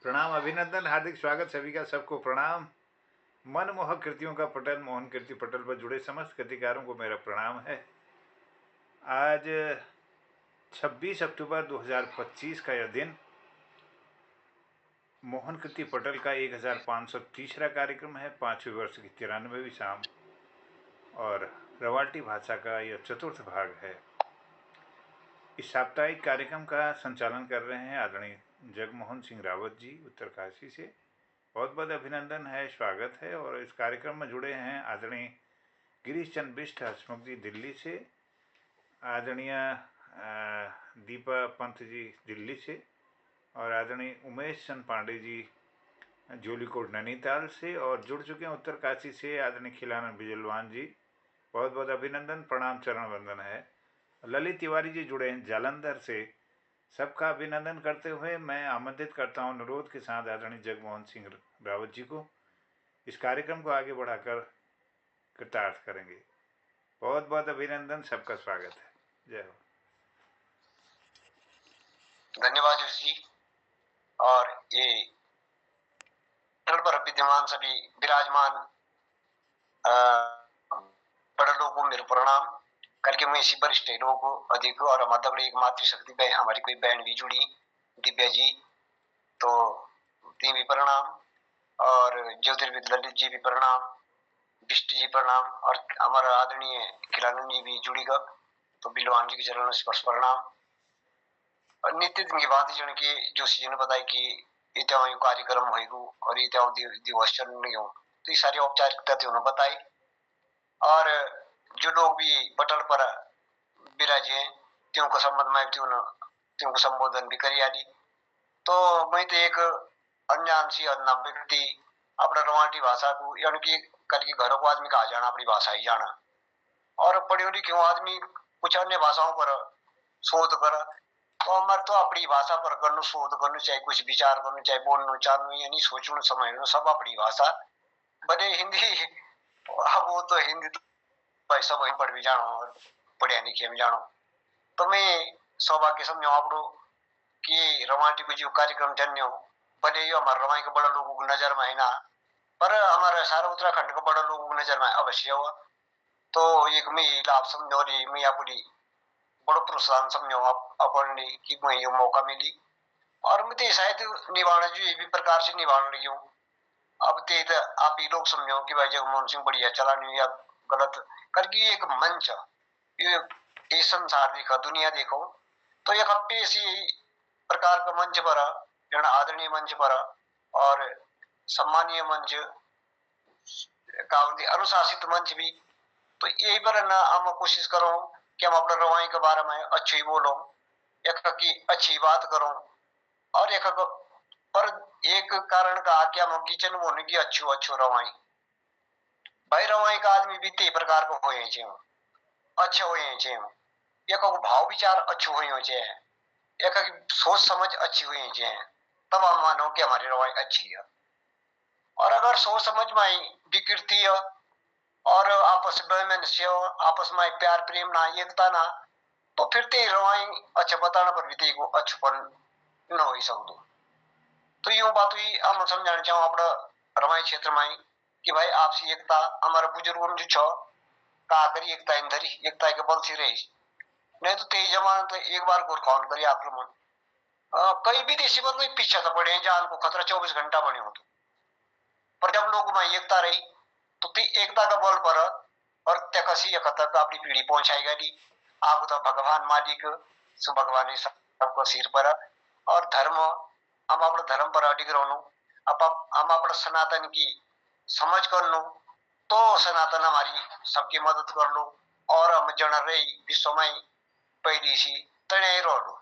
प्रणाम, अभिनंदन, हार्दिक स्वागत सभी का। सबको प्रणाम। मनमोहक कृतियों का पटल, मोहन कीर्ति पटल पर जुड़े समस्त कृतिकारों को मेरा प्रणाम है। आज 26 अक्टूबर 2025 का यह दिन मोहन कीर्ति पटल का 1530वां कार्यक्रम है। 5वें वर्ष की 93वीं शाम और रवाल्टी भाषा का यह चतुर्थ भाग है। इस साप्ताहिक कार्यक्रम का संचालन कर रहे हैं आदरणीय जगमोहन सिंह रावत जी उत्तरकाशी से। बहुत बहुत अभिनंदन है, स्वागत है। और इस कार्यक्रम में जुड़े हैं आदरणीय गिरीश चंद्र बिष्ट हसमुख जी दिल्ली से, आदरणीय दीपा पंत जी दिल्ली से, और आदरणीय उमेश चंद पांडे जी जोलीकोट नैनीताल से, और जुड़ चुके हैं उत्तरकाशी से आदरणीय खिलानंद बिजलवान जी। बहुत बहुत अभिनंदन, प्रणाम, चरण वंदन है। ललित तिवारी जी जुड़े हैं जालंधर से। सबका अभिनंदन करते हुए मैं आमंत्रित करता हूं अनुरोध के साथ आदरणीय जगमोहन सिंह रावत जी को इस कार्यक्रम को आगे बढ़ाकर कृतार्थ करेंगे। बहुत बहुत अभिनंदन, सबका स्वागत है। जय हो। धन्यवाद जी। और ये पर विद्यमान सभी विराजमान बड़े लोगों को मेरे प्रणाम करके मैं इसी वरिष्ठ लोगों को अधिक और हमारे एक मातृशक्ति बहन, हमारी कोई बहन भी जुड़ी दिव्या जी, तो ती भी प्रणाम, और ज्योतिर्विद ललित जी भी प्रणाम, बिष्ट जी प्रणाम, और हमारा आदरणीय खिलानंद जी भी जुड़ीगा, तो बिलवान जी के चरणों से स्पर्श प्रणाम। और नित्य दिन की बात जन की जोशी जी ने बताई कि इत्यादि कार्यक्रम होएगो और इत्यादि दिवस चलने हो, तो ये सारी औपचारिकता थी उन्होंने बताई। और जो लोग भी पटल पर विराजे हैं त्यों को संबंध में त्यों को संबोधन भी करी आदि। तो मैं तो एक अनजान सी अदनाम व्यक्ति अपना रवाटी भाषा को यानी कि कल के घरों को आदमी कहा जाना अपनी भाषा ही जाना, और पढ़े लिखे आदमी कुछ अन्य भाषाओं पर शोध कर, तो हमारे तो अपनी भाषा पर करना शोध करना, चाहे कुछ विचार करना, चाहे बोलना चाहना, यानी सोचना समझना सब अपनी भाषा। भले हिंदी वो तो हिंदी तो भाई सब वहीं पढ़ भी जानो और पढ़िया लिखे भी जानो। तो मैं सौभाग्य समझो आपको कि रवाटी को जो कार्यक्रम चलने हो, भले ये हमारे रवाई के बड़ा लोगों को नजर में आए ना, पर हमारे सारा उत्तराखंड के बड़ा लोगों को नजर में अवश्य हुआ। तो एक मैं लाभ समझो रही, मैं अपनी बड़ो प्रोत्साहन समझो अपन कि मैं ये मौका मिली, और मैं तो शायद निभाने जो ये भी प्रकार से निभाने लगी हूँ। अब ते आप ही लोग समझो कि भाई जगमोहन सिंह बढ़िया चला नहीं या गलत करके एक मंच ये संसार देखा, दुनिया देखो, तो एक हफ्ते इसी प्रकार का मंच पर आदरणीय मंच पर और सम्मानीय मंच का अनुशासित मंच भी, तो यही पर ना हम कोशिश करो कि हम अपने रवाई के बारे में अच्छी बोलो, एक की अच्छी बात करो, और एक पर एक कारण का कि हम किचन होने की अच्छो अच्छो रवाई भाई रवाई का आदमी भी ते प्रकार को होए छे, अच्छे होए छे, एक को भाव विचार अच्छो होए छे, एक की सोच समझ अच्छी हुई छे, तब हम मानो कि हमारी रवाई अच्छी है। और अगर सोच समझ में विकृति है और आपस में आपस में प्यार प्रेम ना एकता ना, तो फिर ते रवाई अच्छा बताना पर भी ते को अच्छपन न हो सकतो। तो यूं बात हुई हम समझाना चाहूँ अपना रवाई क्षेत्र में कि भाई आपसी एकता हमारे बुजुर्गों जो छो का करी एकता इंधरी एकता के बल से रही, नहीं तो तेज जमाना तो एक बार गोरखान करी आक्रमण, कई भी देशी पर कोई पीछे तो पड़े जान को खतरा 24 घंटा बने हो, तो पर जब लोग में एकता रही तो ती एकता का बल पर और तकसी तक अपनी पीढ़ी पहुंचाई गई। आप तो भगवान मालिक सु भगवान सबको सिर पर, और धर्म हम अपने धर्म पर अडिग रहनु, हम अपने सनातन की समझ कर लो, तो सनातन हमारी सबकी मदद कर लो, और हम जन रही विश्व में पहली सी तने रो लो।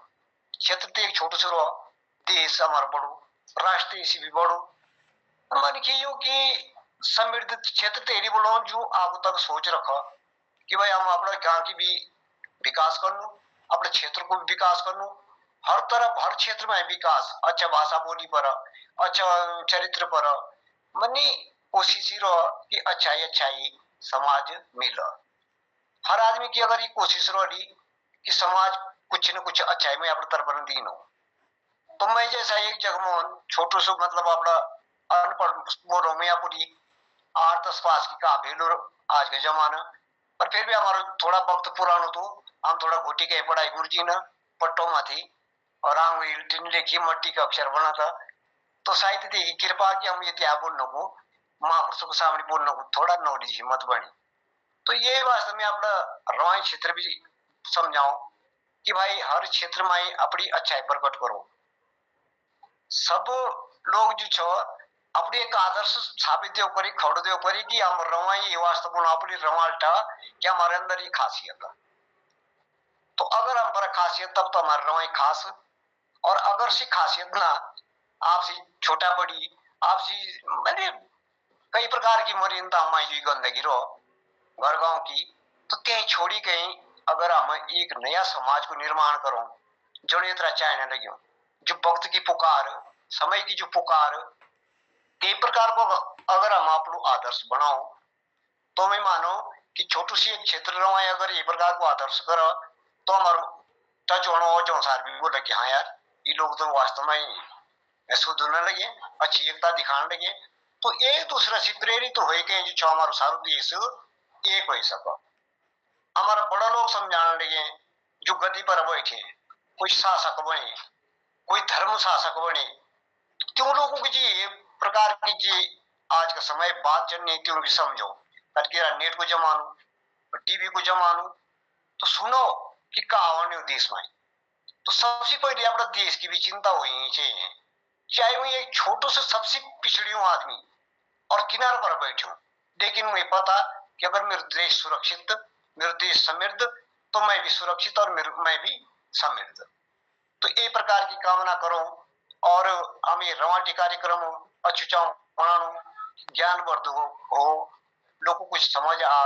क्षेत्र तो एक छोटो छोरो देश हमारा बड़ो, राष्ट्र इसी भी बड़ो, मन की यो कि समृद्ध क्षेत्र तेरी बोलो जो आगो तक सोच रखा कि भाई हम अपने गांव की भी विकास कर लो, अपने क्षेत्र को भी विकास कर लो, हर तरफ हर क्षेत्र में विकास, अच्छा भाषा बोली पर, अच्छा चरित्र पर, मनी कोशिश ही रहो कि अच्छाई समाज मिल। हर आदमी की अगर ये कोशिश रही कि समाज कुछ न कुछ अच्छाई में अपने तरफ दीन हो, तो मैं जैसा एक जगमोहन छोटू सु मतलब अपना अनपढ़ बोलो मियापुरी 8-10 पास की का भेलूर आज के जमाना पर फिर भी हमारा थोड़ा वक्त पुरानो तो हम थोड़ा घोटी के पढ़ाई गुरुजी ने पट्टों में थी और हम टिन लिखी मट्टी का अक्षर बना था तो साहित्य की कृपा की हम इतिहास बोलने को महापुरुषों के सामने बोलने को थोड़ा नॉलेज हिम्मत बनी तो ये वास्तव में अपना रवाई क्षेत्र भी समझाओ कि भाई हर क्षेत्र में अपनी अच्छाई प्रकट करो सब लोग जो छो अपनी एक आदर्श साबित देव करी खड़ देव करी कि हम रवाई ये वास्तव में अपनी रवालटा कि हमारे अंदर ही खासियत है तो अगर हम पर खासियत तब तो हमारे रवाई खास और अगर सी खासियत ना आपसी छोटा बड़ी आपसी मैंने कई प्रकार की मरियंता हमारी गंदगी रो घर गांव की तो कहीं छोड़ी कहीं अगर हम एक नया समाज को निर्माण करो जो इतना चाहने लगे जो वक्त की पुकार समय की जो पुकार कई प्रकार को अगर हम आप लोग आदर्श बनाओ तो मैं मानो कि छोटू सी एक क्षेत्र रहो अगर ये प्रकार को आदर्श करो तो हमारा टच होना हो जो सार भी बोले कि हाँ यार ये लोग तो वास्तव में शुद्ध होने लगे अच्छी एकता दिखाने लगे तो एक दूसरे से प्रेरित तो हो गए जो हमारा सारा देश एक हो सको हमारा बड़ा लोग समझाने लगे जो गद्दी पर बैठे कोई शासक बने कोई धर्म शासक बने क्यों लोगों की जी प्रकार की जी आज का समय बात चलनी क्यों भी समझो बल्कि नेट को जमानो टीवी को जमानो तो सुनो कि कहा देश में तो सबसे पहले अपना देश की भी चिंता होनी चाहिए चाहे मैं एक छोटो से सबसे पिछड़ियों आदमी और किनारे पर बैठूं लेकिन मुझे पता कि अगर मेरा देश सुरक्षित मेरा देश समृद्ध तो मैं भी सुरक्षित और मैं भी समृद्ध तो ये प्रकार की कामना करो और हम ये रवाटी कार्यक्रम अचुचाओ बनानो ज्ञानवर्धक हो लोगों को कुछ समझ आ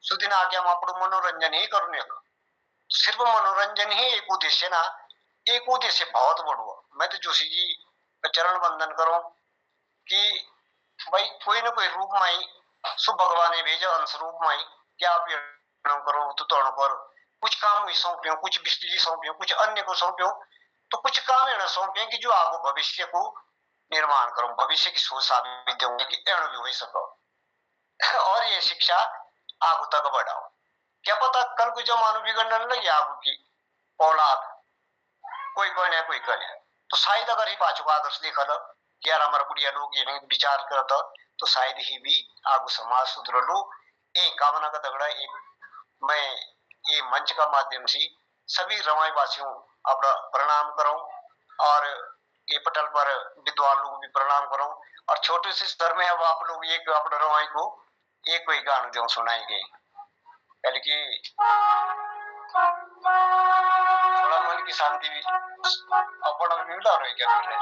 सुदिन आगे हम अपना मनोरंजन ही करने का सिर्फ मनोरंजन ही एक उद्देश्य ना एक उद्देश्य बहुत बड़ो मैं तो जोशी जी का चरण वंदन करूं कि भाई कोई ना कोई रूप में ही सु भगवान ने भेजा अंश रूप में ही क्या आप करो तो तोड़ कर कुछ काम हुई सौंपियो कुछ बिजली सौंपियो कुछ अन्य को सौंपियो तो कुछ काम है ना सौंपे कि जो आगो भविष्य को निर्माण करो भविष्य की सोच साबित होंगे कि एण भी हो सको और ये शिक्षा आगो तक बढ़ाओ क्या पता कल को जमानो बिगड़ने लगे आगो की औलाद कोई कहने कोई कहने तो शायद अगर ही पाचो का आदर्श देखा था कि यार हमारा बुढ़िया लोग ये नहीं विचार करता तो शायद ही भी आगो समाज सुधर लो एक कामना का दगड़ा एक मैं ये मंच का माध्यम से सभी रवाई वासियों अपना प्रणाम करो और ये पटल पर विद्वान लोग भी प्रणाम करो और छोटे से स्तर में अब आप लोग एक अपना रवाई को एक कोई गाना जो सुनाएंगे बल्कि थोड़ा मन की शांति भी अपना मिला रहे क्या मिले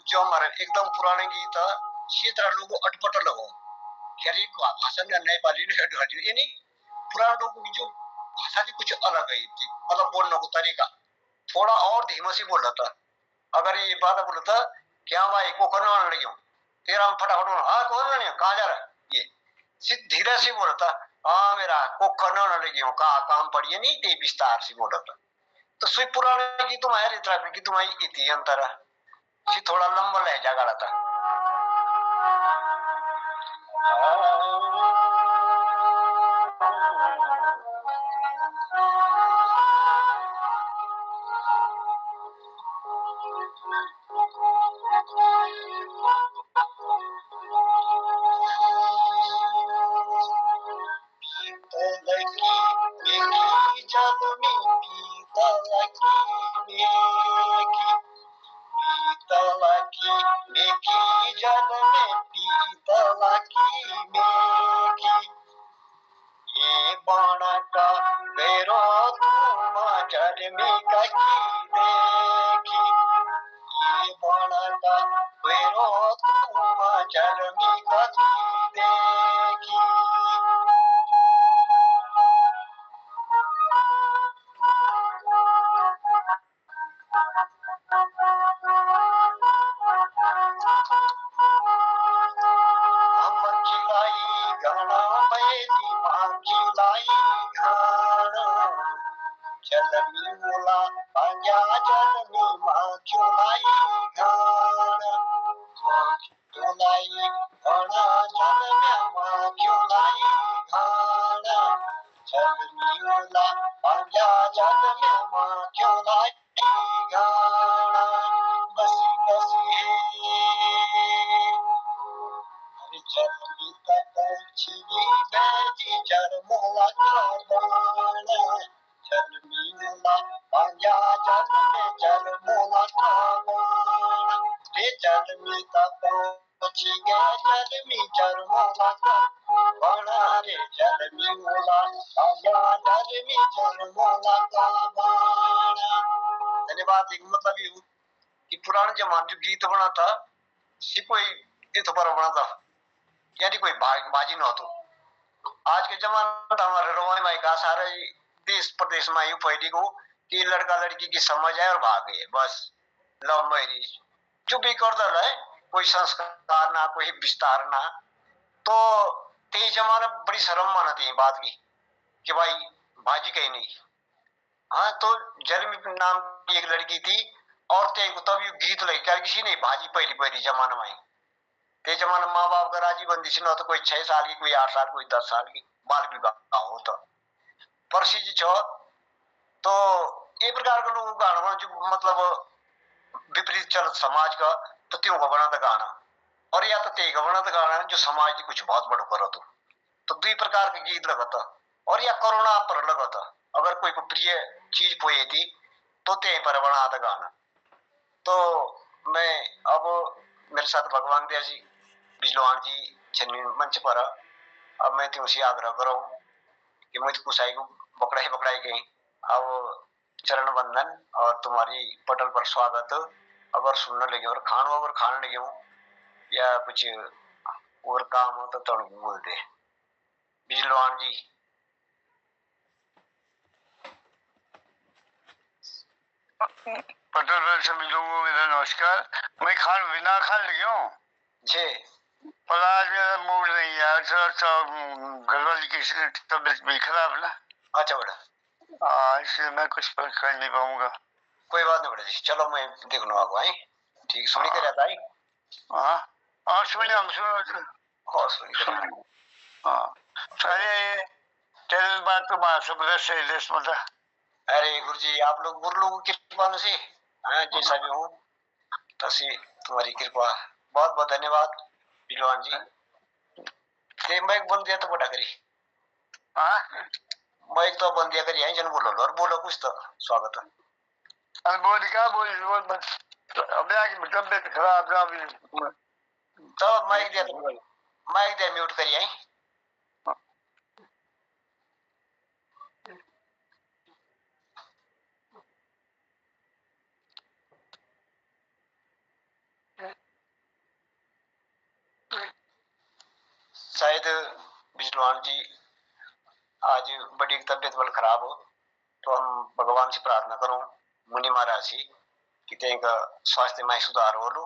जो हमारे एकदम पुराने गीत क्षेत्र लोगों अटपट लगो खैर भाषा में नए पाली ये नहीं पुराने लोगों की जो भाषा थी कुछ अलग है मतलब बोलने को तरीका थोड़ा और धीमा से बोल रहा था अगर ये बात बोला था क्या भाई को करने वाला लगी तेरा हम फटाफट हाँ कौन नहीं कहाँ जा रहा है ये सिर्फ धीरे से बोला था हाँ मेरा को करने वाला लगी हूँ कहा काम पड़िए नहीं ते विस्तार से बोला था तो सुई पुराने की तुम्हारी इतना की तुम्हारी इतनी अंतर है थोड़ा लंबा लहजा गाड़ा था कथी देखी ये बनता वेरो तुम जलमी कथी देखी हम खिलाई घाना बैदी माँ खिलाई घाना जलमी मुला पंजा जलमी माँ खिलाई घाना माँ खिलाई घाना जलमी माँ खिलाई घाना जलमी मुला पंजा जलमी माँ खिलाई घाना बसी बसी है जलमी तक छिड़ी भेजी जरमोला का बाण जलमी मुला पंजा जल में जरमोला का बाण रे जलमी तक छी गए जलमी जरमोला का बाण रे जलमी मुला पंजा जलमी जरमोला का बाण। धन्यवाद। एक मतलब ये कि पुराने जमाने जो गीत बना था ये कोई ये तो पर बना था यानी कोई बाजी न होतो। आज के जमाने में हमारे रोमाई माई का सारे देश प्रदेश में यू फैली को कि लड़का लड़की की समझ है और भागे बस लव मैरिज जो भी करता है कोई संस्कार ना कोई विस्तार ना। तो ते जमाना बड़ी शर्म मानती है बात की कि भाई बाजी कहीं नहीं। हाँ तो जलमी नाम की एक लड़की थी और ते को तब यू गीत लग क्या किसी ने भाजी पहली पहली जमाना में ते जमाना माँ बाप का राजी बंदी से न तो कोई 6 साल की कोई 8 साल कोई 10 साल की बाल विवाह हो तो परसी जी छो तो ये प्रकार का लोग गाना जो मतलब विपरीत चल समाज का तो त्यों का बना था गाना और या तो ते का बना था गाना जो समाज की कुछ बहुत बड़ा करो तो दो प्रकार के गीत लगा था और या कोरोना पर लगा था। अगर कोई को प्रिय चीज कोई थी तो ते पर बना था गाना। तो मैं अब मेरे साथ भगवान दया जी बिजलवान जी छन्नी मंच पर अब मैं तुमसे आग्रह करूं कि मुझे कुछ को पकड़ाई गई अब चरण बंधन और तुम्हारी पटल पर स्वागत अगर सुनने लगे और खाने लगे हूँ या कुछ और काम हो तो तुम बोल दे बिजलवान जी। पटल पर सभी लोगों को मेरा नमस्कार। मैं बिना खान लगे हूँ जी पर आज मेरा मूड नहीं है घर वाली की तबीयत भी खराब ना। अच्छा बेटा इसलिए मैं कुछ कर नहीं पाऊंगा। कोई बात नहीं बेटा जी चलो मैं देख लूँ आपको आई ठीक सुनी के रहता है। हाँ सुनिए हम सुनो हाँ सुनी हाँ अरे तेरे बात तो माँ सब से देश मत। अरे गुरुजी आप लोग गुरु लोगों की कृपा से जैसा भी हूँ तसी तुम्हारी कृपा बहुत बहुत धन्यवाद बिलवान जी। ते माइक बंद दिया तो बड़ा करी माइक तो बंद दिया करी जन बोलो और बोलो कुछ तो स्वागत है। अरे बोल क्या बोल अब तबियत खराब ना तो माइक दिया म्यूट करी आई। शायद बिजलवान जी आज बड़ी तबियत बल खराब हो तो हम भगवान से प्रार्थना करूं मुनि महाराज से कि तेगा स्वास्थ्य में सुधार हो लो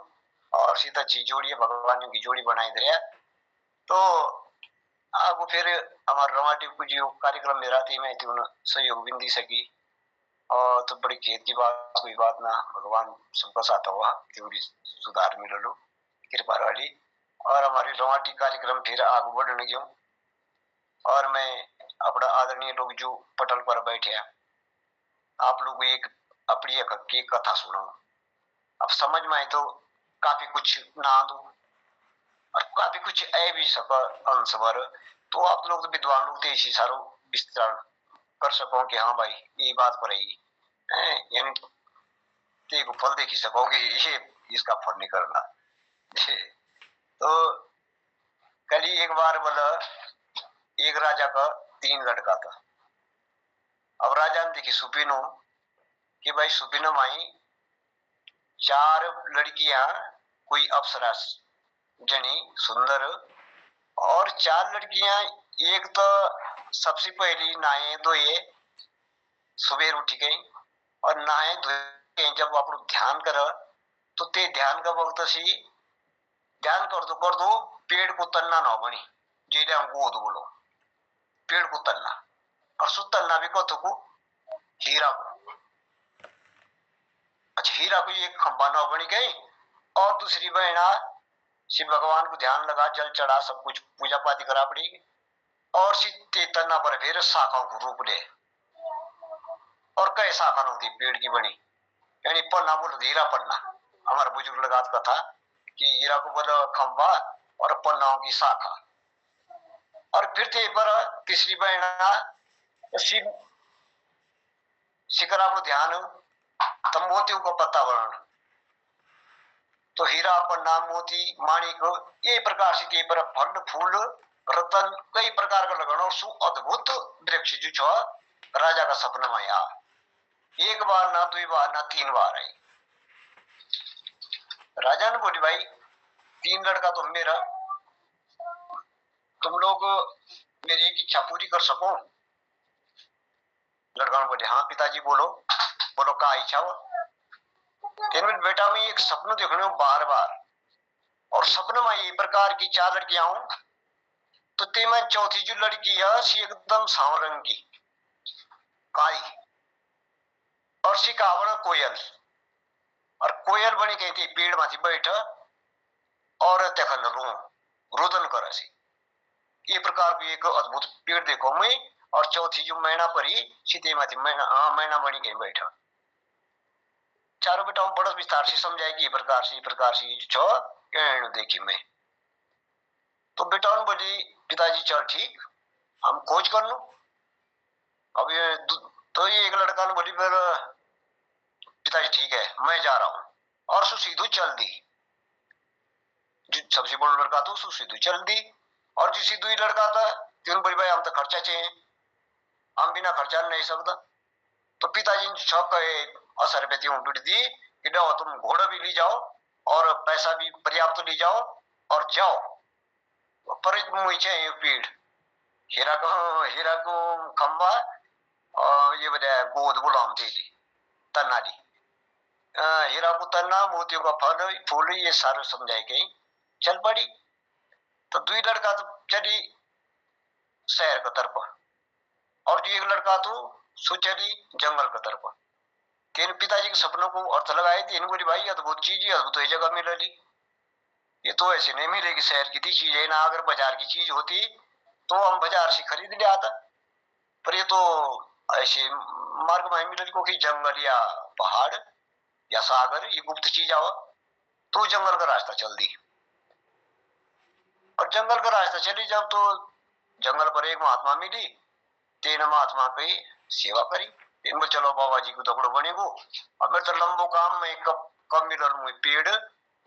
और सीधा अच्छी जोड़ी भगवान की जोड़ी बनाई दे तो आपको फिर हमारे रोमांटिक कुछ कार्यक्रम में रहती मैं थी सहयोग भी नहीं दी सकी और तो बड़ी खेत की बात कोई बात ना भगवान सबका साथ हुआ जोड़ी सुधार मिल लो कृपा वाली और हमारी रोमांटिक कार्यक्रम फिर आगे बढ़ने क्यों और मैं अपना आदरणीय लोग जो पटल पर बैठे आप लोग एक अपनी एक कथा सुनाओ अब समझ में आए तो काफी कुछ ना दो और काफी कुछ ऐ भी सका अंश भर तो आप लोग तो विद्वान लोग इसी सारो विस्तार कर सको कि हाँ भाई ये बात पर यानी ते को फल देखी सको कि ये इसका फल नहीं करना। तो कल एक बार बोला एक राजा का 3 लड़का था। अब राजा ने देखी सुपीनो कि भाई सुबिन माई 4 लड़कियां कोई अप्सरा जनी सुंदर, और 4 लड़कियां, एक तो सबसे पहली नहाए धोए सुबह उठ गई, और नहाए धोए जब आप ध्यान कर तो ते ध्यान का वक्त सी ध्यान कर दो पेड़ को तलना ना बनी जिले हम गोद बोलो पेड़ को तलना, और सु तलना भी कथो को हीरा को। अच्छा हीरा को एक खंबा ना बनी गई, और दूसरी बहना शिव भगवान को ध्यान लगा, जल चढ़ा, सब कुछ पूजा पाती करा पड़ी, और सीते तना पर फिर शाखाओं को रूप ले, और कई शाखा होती पेड़ की बनी, यानी पन्ना बोलो हीरा पन्ना। हमारा बुजुर्ग लगात का था कि हीरा को बोलो खंबा और पन्नाओं की शाखा। और फिर ते पर तीसरी बहना शिव शिखरा को ध्यान तब मोतियों को पत्ता वर्ण, तो हीरा पन्ना मोती माणिक ये प्रकार से पर फल फूल रतन कई प्रकार का लगाना, और सु अद्भुत वृक्ष जो छो राजा का सपना में आया। एक बार ना 2 बार ना 3 बार आई। राजा ने बोली भाई 3 लड़का तो मेरा, तुम लोग मेरी एक इच्छा पूरी कर सको। लड़का ने बोले हाँ पिताजी बोलो बोलो का इच्छा हो। बेटा मैं एक सपना देखने बार बार, और सपने में ये प्रकार की 4 लड़कियां हूं, तो ते में चौथी जो लड़की है सी एकदम सांवर रंग की काई, और सी कावड़ कोयल, और कोयल बनी कही थी पेड़ माथी बैठ और तखन रुदन कर सी। ये प्रकार की एक अद्भुत पेड़ देखो मैं, और चौथी जो मैना परी सीते माथी मैना बनी कहीं बैठा। चारों बेटा बड़ा विस्तार से समझाएगी ये प्रकार से जो देखी मैं। तो बेटा बोली पिताजी चल ठीक हम खोज कर लो। अब ये तो ये एक लड़का ने बोली फिर पिताजी ठीक है मैं जा रहा हूं, और सु सीधू चल दी। जो सबसे बड़ा लड़का था सु सीधू चल दी, और जो सीधू ही लड़का था तीन बोली भाई हम तो खर्चा चाहिए, हम बिना खर्चा नहीं सकता। तो पिताजी ने छक असर पे बिट दी कि तुम घोड़ा भी ले जाओ और पैसा भी पर्याप्त ले जाओ और जाओ, पर पेड़ हीरा को खंबा और ये बताया गोद गुलाम दे दी तना दी, हीरा को तना मोतियों का फल फूल ये सारे समझाई गई। चल पड़ी तो 2 लड़का तो चली शहर की तरफ, और जो एक लड़का तो सुचली जंगल की तरफ। तेरे पिताजी के सपनों को अर्थ लगाए थे, इनको भाई अद्भुत चीज है, अद्भुत जगह मिलेगी, ये तो ऐसे नहीं मिलेगी शहर की थी चीज है ना। अगर बाजार की चीज होती तो हम बाजार से खरीद ले आता, पर ये तो ऐसे मार्ग में मिलेगी क्योंकि जंगल या पहाड़ या सागर ये गुप्त चीज आओ, तो जंगल का रास्ता चल दी। और जंगल का रास्ता चली जब तो जंगल पर एक महात्मा मिली, 3 महात्मा की सेवा करी। इनको चलो बाबा जी को दकड़ो बनेगो, अब मेरे तो लंबो काम में कब मिलल मुझे पेड़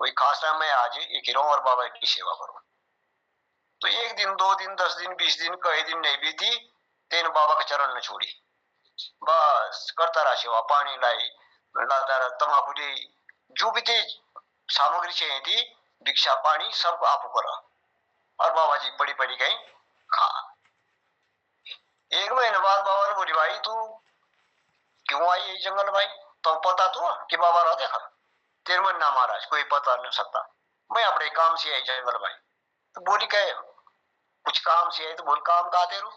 वही खास टाइम में आज एक ही और बाबा की सेवा करो। तो 1 दिन 2 दिन 10 दिन 20 दिन कई दिन नहीं भी थी, 3 बाबा के चरण ने छोड़ी, बस करता रहा सेवा, पानी लाई लाता रहा, तमाकू ली, जो भी थी सामग्री चाहिए थी भिक्षा पानी सब आप करा, और बाबा जी पड़ी पड़ी गई खा। 1 महीने बाद बाबा ने बोली भाई तू क्यों आई ये जंगल भाई, तो पता तो कि बाबा रहा देखा तेरे मन ना महाराज कोई पता नहीं सकता, मैं अपने काम से आई जंगल भाई। तो बोली कहे कुछ काम से आई, तो बोल काम का तेरू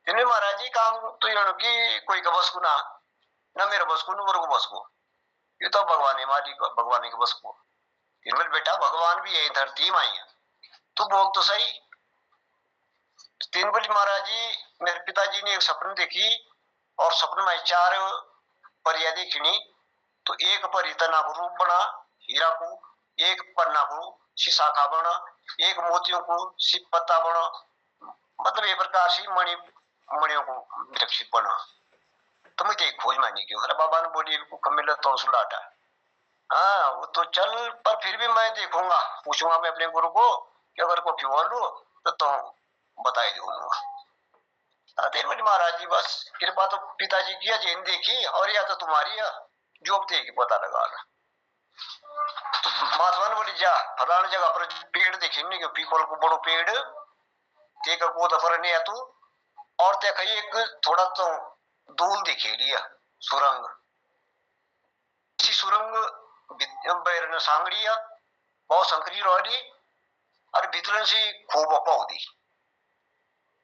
तेने महाराज जी काम तो ये कि कोई का बस को ना मेरे बस को ना मेरे को बस को, ये तो भगवान मालिक भगवान के बस को। इनमें बेटा भगवान भी यही धरती में आई है, तू बोल तो सही। तीन बोली महाराज जी मेरे पिताजी ने एक सपन देखी, और सपन में 4 परियां देखी, तो एक परी तना को रूप बना हीरा को, एक पन्ना को शाखा बना, एक मोतियों को शिव पत्ता बना, मतलब ये प्रकार से मणियों को वृक्ष बना। तो मुझे खोज मानी क्यों, अरे बाबा ने बोली मिला तो सुलाटा, हाँ वो तो चल, पर फिर भी मैं देखूंगा पूछूंगा मैं अपने गुरु को कि अगर को क्यों लो तो बता ही दूंगा। अरे मेरे महाराज जी बस कृपा तो पिताजी की है, जेन देखी और या तो तुम्हारी है, जो की पता लगा ला। तो महात्मा ने बोली जा फलानी जगह पर पेड़ देखे नहीं, कि पीपल को बड़ो पेड़ ते का को दफर नहीं है तू, और ते कहीं एक थोड़ा तो दूल दिखे लिया सुरंग, इसी सुरंग बैरन सांगड़िया बहुत संकरी रोडी और भीतर से खूब पौधी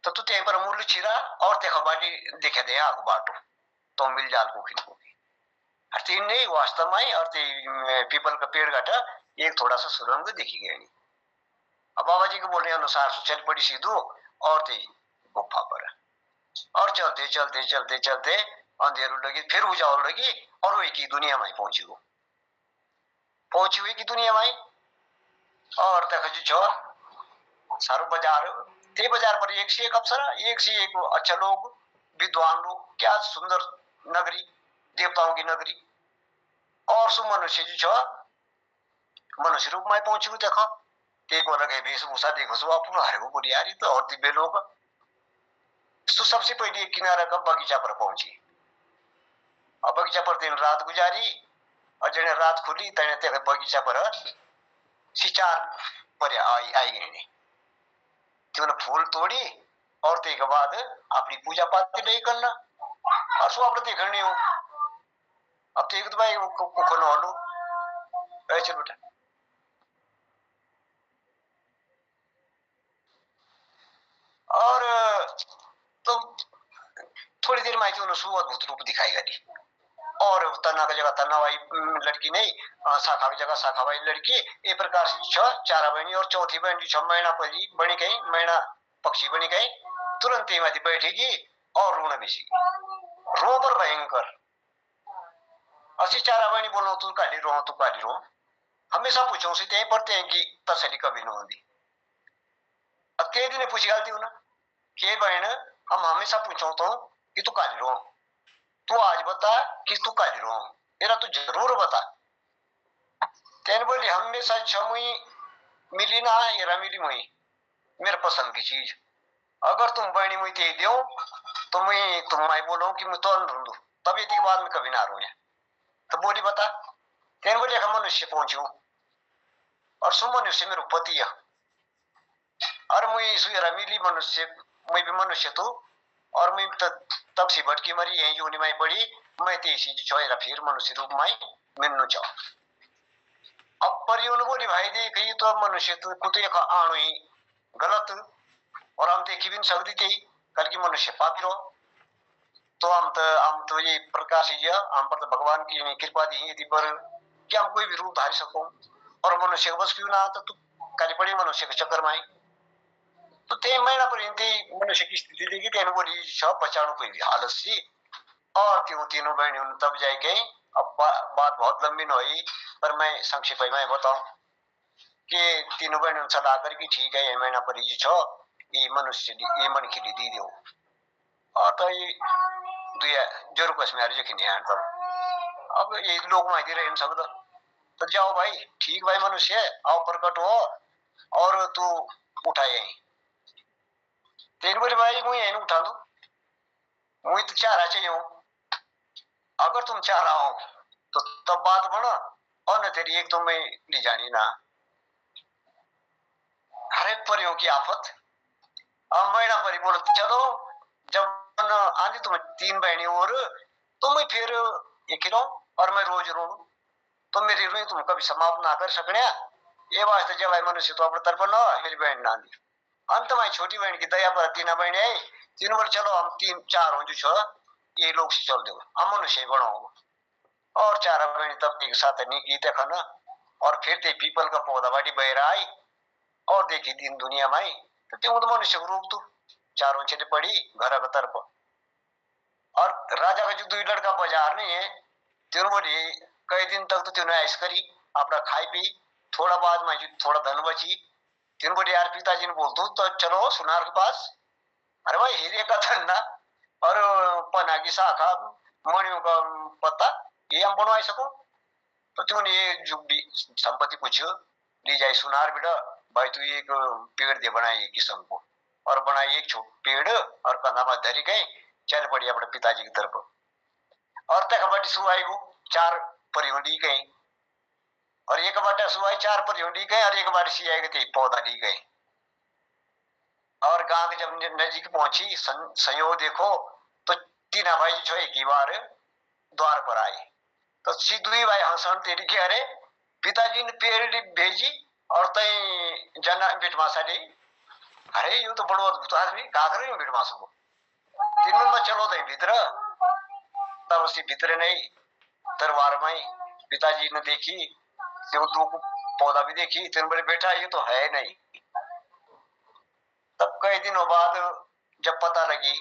तो तू ते पर मूल चिरा और ते खबाड़ी दिखे दे आग बाटो तो मिल जाल को खिन को तीन नहीं वास्तव में और ते पीपल का पेड़ घटा एक थोड़ा सा सुरंग दिखी गया नहीं। अब बाबा जी के बोलने अनुसार चल पड़ी सीधो और ते गुफा पर और चलते चलते चलते चलते अंधेरू लगी, फिर उजाड़ लगी और वही की दुनिया में पहुंची हुई की दुनिया में और तक जो सारू बाजार थे, बाजार पर एक से एक अप्सरा, एक से एक अच्छा लोग, विद्वान लोग, क्या सुंदर नगरी, देवताओं की नगरी। और सु मनुष्य जो मनुष्य रूप में पहुंची हुई देखा को लगे वेशभूषा देखो सो आप हरे वो बोली यार तो और दिव्य लोग। सो सबसे पहले किनारा का बगीचा पर पहुंची, अब बगीचा पर दिन रात गुजारी और जने रात खुली तने ते बगीचा पर सिचार पर आई गई, उन्होंने फूल तोड़ी और ते के बाद अपनी पूजा पाठ ले करना और सो आपने देखना नहीं हो। अब तो एक तो भाई को लो ऐसे बेटा और तो थोड़ी देर में उन्होंने सुअद्भुत रूप दिखाई गई और तना का जगह तना वाई लड़की नहीं, शाखा की जगह शाखा वाई लड़की, एक प्रकार से चारा बहनी और चौथी बहन जो मैना परी बनी गई, मैना पक्षी बनी गई, तुरंत ही माथी बैठेगी और रोना बेसी रो पर भयंकर असी चारा बहनी बोलो तू काली रो हमेशा पूछो से ते पड़ते हैं कि तसली कभी न होती। अब के दिन पूछ गलती हो ना के बहन हम हमेशा पूछो तो कि तू काली रो, तू आज बता कि तू काली रो, मेरा तू जरूर बता। तेन बोली हमेशा छमुई मिली ना येरा मिली मुई मेरे पसंद की चीज, अगर तुम बहनी मुई दे दो तो मैं तुम मैं बोलो कि मैं तो ढूंढू तब यदि के बाद में कभी ना रो। तो बोली बता। तेन बोली हम मनुष्य पहुंचू और सो मनुष्य मेरे पति है और मुई सुरा मिली मनुष्य, मैं भी मनुष्य तू और मैं तब से भटकी मरी यही योनि में पड़ी, मैं तेजी छोरा फिर मनुष्य रूप में मिलना चाहूं। अब परियों बोली भाई देख ये तो मनुष्य तो कुछ आणु ही गलत और हम देखी भी नहीं सकती थी कल की मनुष्य पापी रहो तो हम तो ये प्रकाश ही हम पर तो भगवान की कृपा दी थी पर कि हम कोई भी रूप धारी सको और मनुष्य बस क्यों ना तो काली पड़ी मनुष्य के चक्कर में तो ते महीना पर मनुष्य की स्थिति देखी तेन बोली सब बचाने कोई भी हालत सी और तीनों बहनों तब जाके अब बात बहुत लंबी न हुई पर मैं संक्षेप में बताऊं कि तीनों बहनों सलाह कर कि ठीक है ये महीना पर ही छो ये मनुष्य ये मन के लिए दी दो और तो ये दुया जरूर कस में जो कि नहीं तब अब ये लोग माहिती रह सकता तो जाओ भाई ठीक भाई मनुष्य आओ प्रकट हो और तू उठा यही तीन बोले भाई मुझे यही उठा दू मुझे तो चाह रहा चाहिए अगर तुम चाह रहा हो तो तब बात बना और न तेरी एक तो मैं ले जानी ना हर एक परियों की आफत। अब महीना परी बोलो चलो जब आंधी तुम तीन बहनी और तो मैं फिर एक ही और मैं रोज रो तो मेरी रुई तुम कभी समाप्त ना कर सकने ये वास्ते जब आई मनुष्य तो अपने तरफ ना मेरी बहन ना दी अंत में छोटी बहन की दया पर तीन बहन आई तीन बार चलो हम तीन चार हो जो ये लोग से चल दो हम मनुष्य बनाओ और चार बहन तब एक साथ नहीं की देखा ना और फिर ते पीपल का पौधा बाटी बह रहा आई और देखी दिन दुनिया में तो त्यों तो मनुष्य को रूप तू चारों चले पड़ी घर का तरफ और राजा का जो दुई लड़का बाजार नहीं है तीनों बोली कई दिन तक तो तीनों ऐश करी अपना खाई पी थोड़ा बाद में थोड़ा धन बची तीन बोली यार पिताजी ने बोल दू तो चलो सुनार के पास अरे भाई हीरे का धंधा और पना की शाखा मणियों का पत्ता ये हम बनवा सको तो तुमने ये जो भी संपत्ति कुछ ली जाए सुनार बेटा भाई तू एक पेड़ दे बनाए किस्म को और बनाई एक छोट पेड़ और कंधा में धरी गई, चल पड़ी अपने पिताजी की तरफ। और तक बटी सुई को 4 परियों ली गई, और एक बाटे सुई 4 परियों ली गई, और एक बाटे सी आई गई पौधा ली गई। और गांव के जब नजीक पहुंची, संयोग देखो तो तीना भाई जो एक ही बार द्वार पर आए। तो सिद्धू भाई हंसन तेरी के, अरे पिताजी ने पेड़ भेजी और तई जना बिटमासा ली। अरे यू तो बड़ो अद्भुत आदमी, का कर रही हूँ बिटमासो को। तीनों में चलो दे भीतर, तब उसी भीतर नहीं दरबार में पिताजी ने देखी, दो को पौधा भी देखी, तीन बड़े बेटा ये तो है नहीं। तब कई दिनों बाद जब पता लगी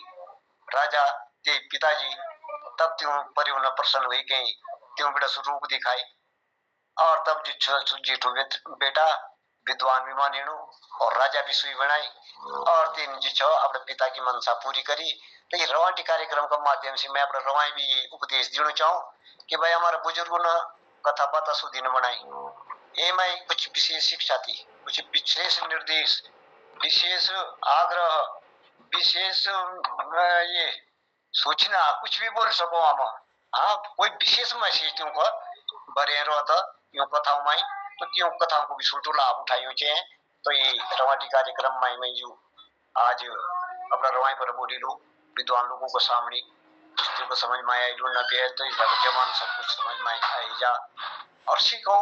राजा के पिताजी, तब त्यों परियों ने प्रसन्न हुई, कहीं त्यों बेटा स्वरूप दिखाई। और तब जीठू बेटा विद्वान भी मानेणु और राजा भी सुई बनाई, और तीन जी छो अपने पिता की मनसा पूरी करी। तो ये रवाटी कार्यक्रम के माध्यम से मैं अपने रवाई भी ये उपदेश देना चाहूँ कि भाई हमारे बुजुर्गों ने कथा बाता सुधी न बनाई, ए में कुछ विशेष शिक्षा थी, कुछ विशेष निर्देश, विशेष आग्रह, विशेष ये सूचना, कुछ भी बोल सको हम। हाँ, कोई विशेष मैसेज तुमको बरे रो तो यूं कथाओं में, तो क्यों कथाओं को भी सुटो लाभ उठाइयो चे। तो ये रवाटी कार्यक्रम में यू आज अपना रवाई पर बोली लो विद्वान लोगों को सामने, पुस्तकों को समझ में आई लो, न भी तो इस जमान सब कुछ समझ में आई जा। और सीखो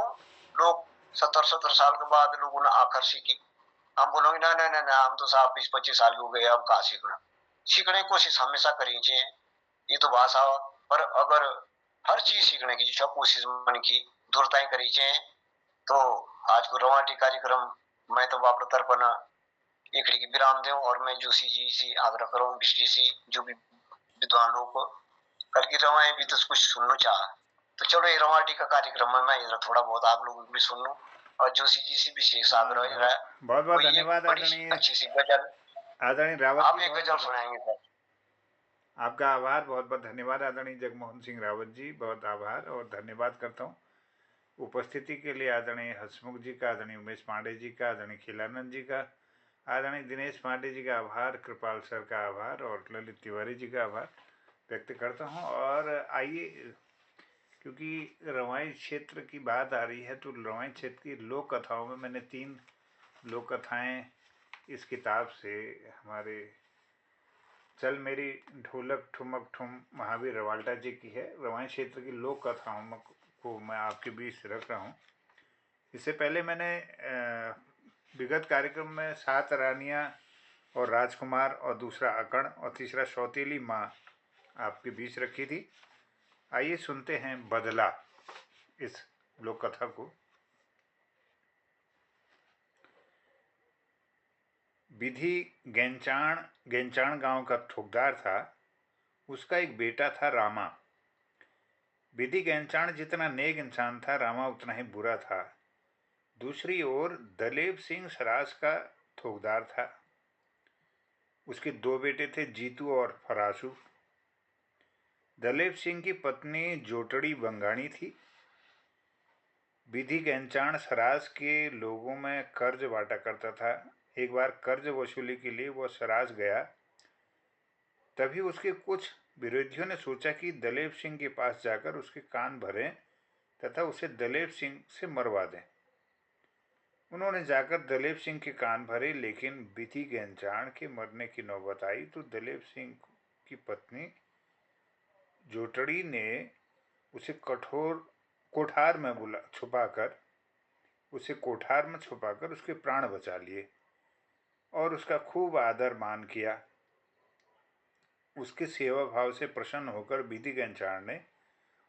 लोग 70 साल के बाद लोगों ने आकर सीखी। हम बोलोगे ना ना ना ना, हम तो साहब 20-25 साल हो गए, अब कहाँ सीखना। सीखने की कोशिश हमेशा करनी चाहिए, ये तो भाषा। पर अगर हर चीज सीखने की जो कोशिश मन की दूरताई करी चाहिए, तो आज को रवाटी कार्यक्रम मैं तो बाप तरफ न एक की विराम दूं, और मैं जोशी जी से आग्रह करूं, जी से जो भी विद्वान लोग को कल की रवाएं भी तो कुछ सुनना चाह। तो चलो ये रवाटी का कार्यक्रम में मैं थोड़ा बहुत आप लोगों को भी सुन लूं, और जोशी जी से विशेष आग्रह है। बहुत बहुत धन्यवाद आदरणीय अच्छी सी गजल आदरणीय रावत आप जी, एक गजल सुनाएंगे सर। आपका आभार, बहुत बहुत धन्यवाद आदरणीय जगमोहन सिंह रावत जी, बहुत आभार और धन्यवाद करता हूँ उपस्थिति के लिए आदरणीय हसमुख जी का, आदरणीय उमेश पांडे जी का, आदरणीय खिलानंद जी का, आदरणीय दिनेश पांडे जी का आभार, कृपाल सर का आभार और ललित तिवारी जी का आभार व्यक्त करता हूँ। और आइए, क्योंकि रवाई क्षेत्र की बात आ रही है, तो रवाई क्षेत्र की लोक कथाओं में मैंने 3 लोक कथाएँ इस किताब से, हमारे चल मेरी ढोलक ठुमक ठुम महावीर रवाल्टा जी की है, रवाई क्षेत्र की लोक कथाओं को मैं आपके बीच रख रहा हूँ। इससे पहले मैंने विगत कार्यक्रम में 7 रानियाँ और राजकुमार और दूसरा अकड़ और तीसरा सौतेली माँ आपके बीच रखी थी। आइए सुनते हैं बदला इस लोक कथा को। विधि गेंचाण गांव का ठोकदार था। उसका एक बेटा था रामा। विधि गेंचाण जितना नेक इंसान था, रामा उतना ही बुरा था। दूसरी ओर दलेब सिंह सरास का ठोकदार था। उसके 2 बेटे थे, जीतू और फरासू। दलेब सिंह की पत्नी जोटड़ी बंगाणी थी। विधि गेंचाण सरास के लोगों में कर्ज बांटा करता था। एक बार कर्ज वसूली के लिए वह सरास गया। तभी उसके कुछ विरोधियों ने सोचा कि दलेब सिंह के पास जाकर उसके कान भरें तथा उसे दलेब सिंह से मरवा दें। उन्होंने जाकर दलेब सिंह के कान भरे, लेकिन विधि गेंचाण के मरने की नौबत आई तो दलेब सिंह की पत्नी जोटड़ी ने उसे कोठार में छुपाकर उसके प्राण बचा लिए और उसका खूब आदर मान किया। उसके सेवा भाव से प्रसन्न होकर विधि गेंचाण ने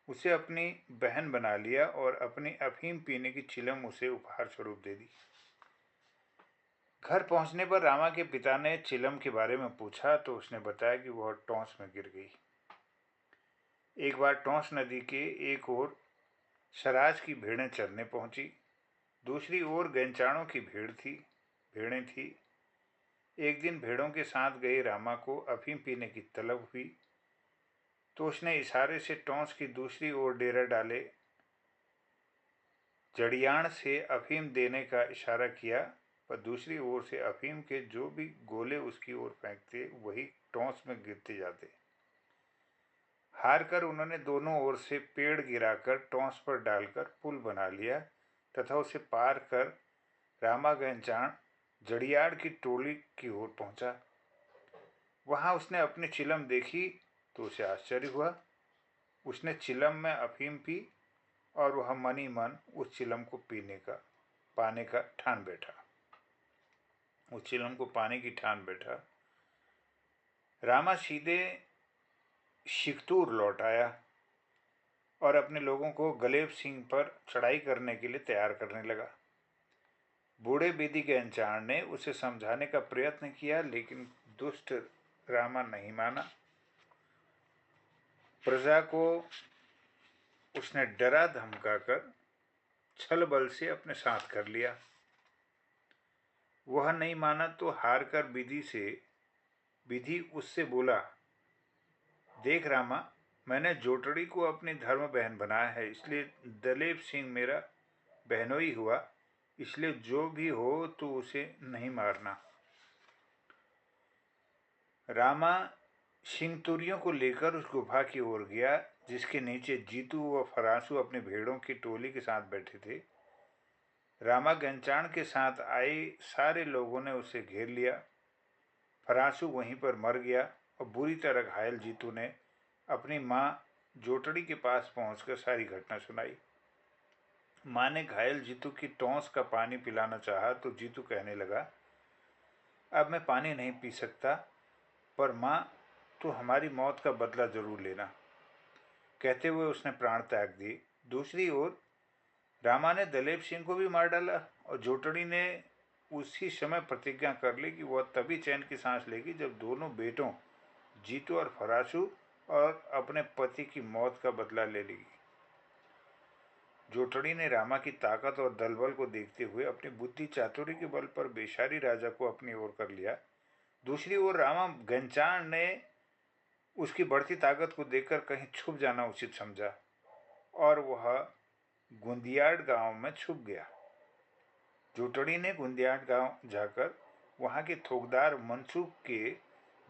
उसे अपनी बहन बना लिया और अपनी अफीम पीने की चिलम उसे उपहार स्वरूप दे दी। घर पहुंचने पर रामा के पिता ने चिलम के बारे में पूछा तो उसने बताया कि वह टोंस में गिर गई। एक बार टोंस नदी के एक ओर सराज की भेड़ें चरने पहुंची, दूसरी ओर गेंचाणों की भेड़ें थी। एक दिन भेड़ों के साथ गए रामा को अफीम पीने की तलब हुई तो उसने इशारे से टोंस की दूसरी ओर डेरा डाले जड़ियाण से अफीम देने का इशारा किया, और दूसरी ओर से अफीम के जो भी गोले उसकी ओर फेंकते वही टॉस में गिरते जाते। हार कर उन्होंने दोनों ओर से पेड़ गिराकर टॉस पर डालकर पुल बना लिया तथा उसे पार कर रामागंचाण जड़ियाड़ की टोली की ओर पहुंचा। वहां उसने अपनी चिलम देखी तो उसे आश्चर्य हुआ। उसने चिलम में अफीम पी और वह मन ही मन उस चिलम को पाने का ठान बैठा। उस चिलम को पाने की ठान बैठा। रामा सीधे शिकतूर लौट आया और अपने लोगों को गलेब सिंह पर चढ़ाई करने के लिए तैयार करने लगा। बूढ़े बेदी के अंचाण ने उसे समझाने का प्रयत्न किया, लेकिन दुष्ट रामा नहीं माना। प्रजा को उसने डरा धमकाकर छल बल से अपने साथ कर लिया। वह नहीं माना तो हार कर विधि उससे बोला, देख रामा, मैंने जोटड़ी को अपनी धर्म बहन बनाया है, इसलिए दलेब सिंह मेरा बहनोई हुआ, इसलिए जो भी हो तो उसे नहीं मारना। रामा सिंहतुरियों को लेकर उस गुफा की ओर गया जिसके नीचे जीतू व फरासू अपनी भेड़ों की टोली के साथ बैठे थे। रामा गंचाण के साथ आए सारे लोगों ने उसे घेर लिया। फरासू वहीं पर मर गया और बुरी तरह घायल जीतू ने अपनी माँ जोटड़ी के पास पहुंचकर सारी घटना सुनाई। माँ ने घायल जीतू की टॉस का पानी पिलाना चाहा तो जीतू कहने लगा, अब मैं पानी नहीं पी सकता, पर माँ तो हमारी मौत का बदला जरूर लेना। कहते हुए उसने प्राण त्याग दिए। दूसरी ओर रामा ने दलेब सिंह को भी मार डाला और जोटड़ी ने उसी समय प्रतिज्ञा कर ली कि वह तभी चैन की सांस लेगी जब दोनों बेटों जीतू और फरासू और अपने पति की मौत का बदला ले लेगी। जोटड़ी ने रामा की ताकत और दलबल को देखते हुए अपनी बुद्धि चातुर्य के बल पर बेशारी राजा को अपनी ओर कर लिया। दूसरी ओर रामा गंचाण ने उसकी बढ़ती ताकत को देखकर कहीं छुप जाना उचित समझा और वह गुंदियाड़ गांव में छुप गया। जोटड़ी ने गुंदियाड़ गांव जाकर वहां के थोकदार मनसूख के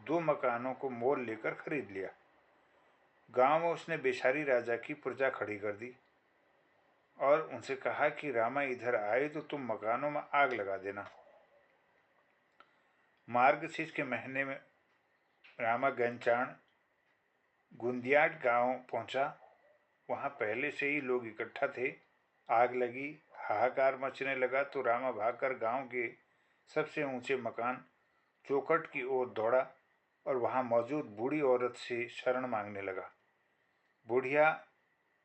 2 मकानों को मोल लेकर खरीद लिया। गांव में उसने बेशारी राजा की प्रजा खड़ी कर दी और उनसे कहा कि रामा इधर आए तो तुम मकानों में आग लगा देना। मार्गशीर्ष के महीने में रामा गंचाण गुंदियाड़ गांव पहुंचा। वहां पहले से ही लोग इकट्ठा थे। आग लगी, हाहाकार मचने लगा तो रामा भागकर गांव के सबसे ऊंचे मकान चौखट की ओर दौड़ा और वहां मौजूद बूढ़ी औरत से शरण मांगने लगा। बुढ़िया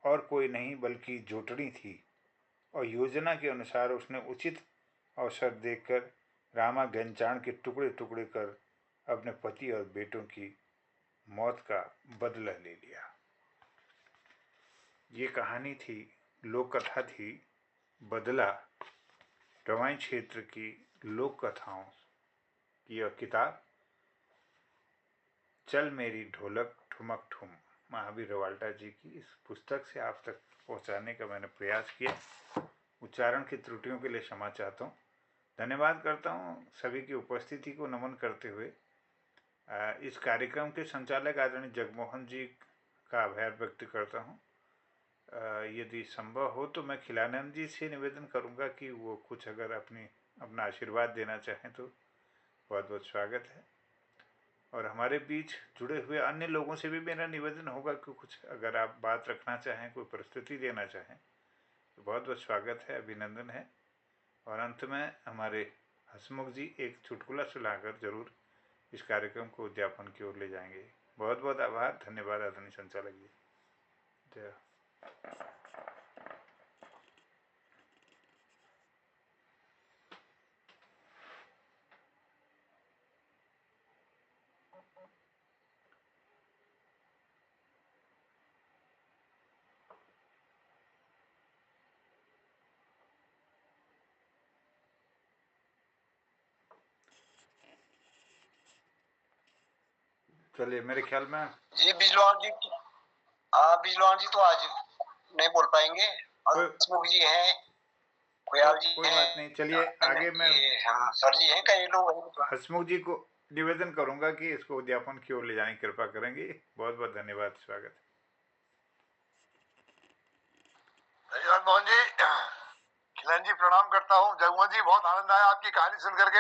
और कोई नहीं बल्कि जोटड़ी थी और योजना के अनुसार उसने उचित अवसर देखकर रामा गंचाण के टुकड़े टुकड़े कर अपने पति और बेटों की मौत का बदला ले लिया। ये कहानी थी, लोक कथा थी बदला, रवाई क्षेत्र की लोक कथाओं की यह किताब चल मेरी ढोलक ठुमक ठुम महावीर रवाल्टा जी की इस पुस्तक से आप तक पहुंचाने का मैंने प्रयास किया। उच्चारण की त्रुटियों के लिए क्षमा चाहता हूँ। धन्यवाद करता हूँ सभी की उपस्थिति को नमन करते हुए इस कार्यक्रम के संचालक आदरणीय जगमोहन जी का आभार व्यक्त करता हूँ। यदि संभव हो तो मैं खिलानंद जी से निवेदन करूँगा कि वो कुछ अगर अपना आशीर्वाद देना चाहें तो बहुत बहुत स्वागत है। और हमारे बीच जुड़े हुए अन्य लोगों से भी मेरा निवेदन होगा कि कुछ अगर आप बात रखना चाहें, कोई प्रस्तुति देना चाहें तो बहुत बहुत स्वागत है, अभिनंदन है। और अंत में हमारे हसमुख जी एक चुटकुला सुनाकर जरूर इस कार्यक्रम को उद्यापन की ओर ले जाएंगे। बहुत बहुत आभार, धन्यवाद आदरणीय संचालक जी। जय। चलिए, मेरे ख्याल में जी बिजलौन जी, बिजलौन जी तो आज नहीं बोल पाएंगे। हसमुख जी हैं, गोयल जी कोई हैं, बात नहीं, चलिए आगे मैं ये हम सर जी हैं, कई लोग हसमुख जी को निवेदन करूंगा कि इसको उद्यापन की ओर ले जाने की कृपा करेंगे। बहुत बहुत धन्यवाद, स्वागत। धन्यवाद मोहन जी। खिलन जी प्रणाम करता हूँ। जगमोहन जी बहुत आनंद आया आपकी कहानी सुन करके।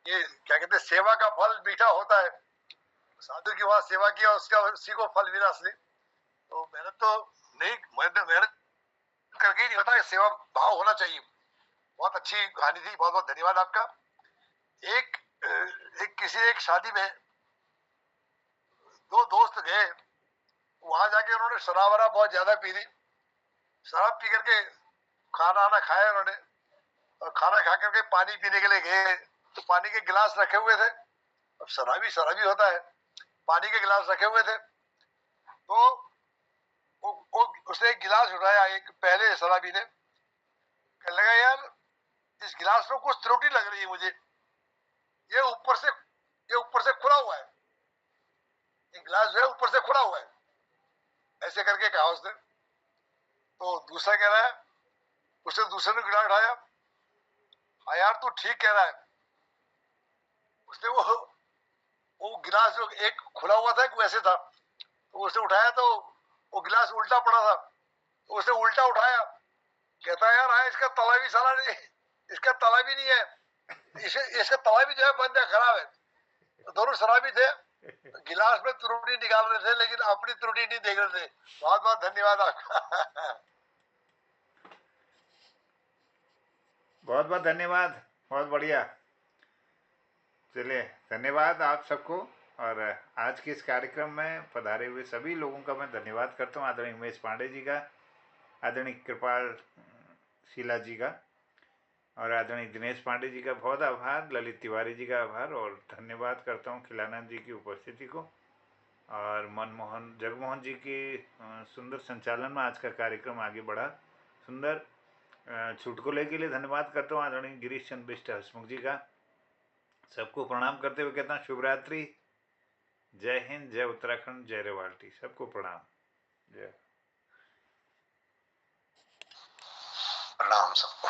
ये क्या कहते हैं, सेवा का फल मीठा होता है। साधु की वहां सेवा किया, उसका उसी को फल मिला असली। तो मेहनत तो नहीं, मेहनत करके ही नहीं होता, सेवा भाव होना चाहिए। बहुत अच्छी कहानी थी, बहुत बहुत धन्यवाद आपका। एक एक शादी में दो दोस्त गए, वहां जाके उन्होंने शराब वराब बहुत ज्यादा पी ली। शराब पी करके खाना आना खाया उन्होंने, और खाना खा करके पानी पीने के लिए गए तो पानी के गिलास रखे हुए थे। अब शराबी शराबी होता है, पानी के गिलास रखे हुए थे। तो उसने एक गिलास उठाया, एक पहले शराबी ने, कहने लगा यार इस गिलास में कुछ त्रुटि लग रही है मुझे, ये ऊपर से खुला हुआ है, ये गिलास जो है ऊपर से खुला हुआ है, ऐसे करके कहा उसने। तो दूसरा कह रहा है, उसने दूसरे ने गिलास उठाया, हाँ यार तू ठीक कह रहा है। उसने वो गिलास जो एक खुला हुआ था, एक वैसे था, तो उसने उठाया तो वो गिलास उल्टा पड़ा था, तो उसने उल्टा उठाया। कहता है यार हाँ इसका तला भी साला नहीं, इसका तला भी नहीं है, इसका तला भी जो है बंद है, खराब है। तो दोनों शराबी थे, गिलास में त्रुटि निकाल रहे थे, लेकिन अपनी त्रुटि नहीं देख रहे थे। बहुत बहुत धन्यवाद आपका। बहुत बहुत धन्यवाद, बहुत बढ़िया। चलिए, धन्यवाद आप सबको। और आज के इस कार्यक्रम में पधारे हुए सभी लोगों का मैं धन्यवाद करता हूँ। आदरणीय उमेश पांडे जी का, आदरणीय कृपाल शीला जी का, और आदरणीय दिनेश पांडे जी का बहुत आभार, ललित तिवारी जी का आभार, और धन्यवाद करता हूँ खिलानंद जी की उपस्थिति को, और जगमोहन जी की सुंदर संचालन में आज का कार्यक्रम आगे बढ़ा। सुंदर चुटकुले के लिए धन्यवाद करता हूँ आदरणीय गिरीश चंद्र बिष्ट हसमुख जी का। सबको प्रणाम करते हुए कहता हूँ शुभ रात्रि, जय हिंद, जय उत्तराखंड, जय रेवाल्टी। सबको प्रणाम, जय। प्रणाम सबको।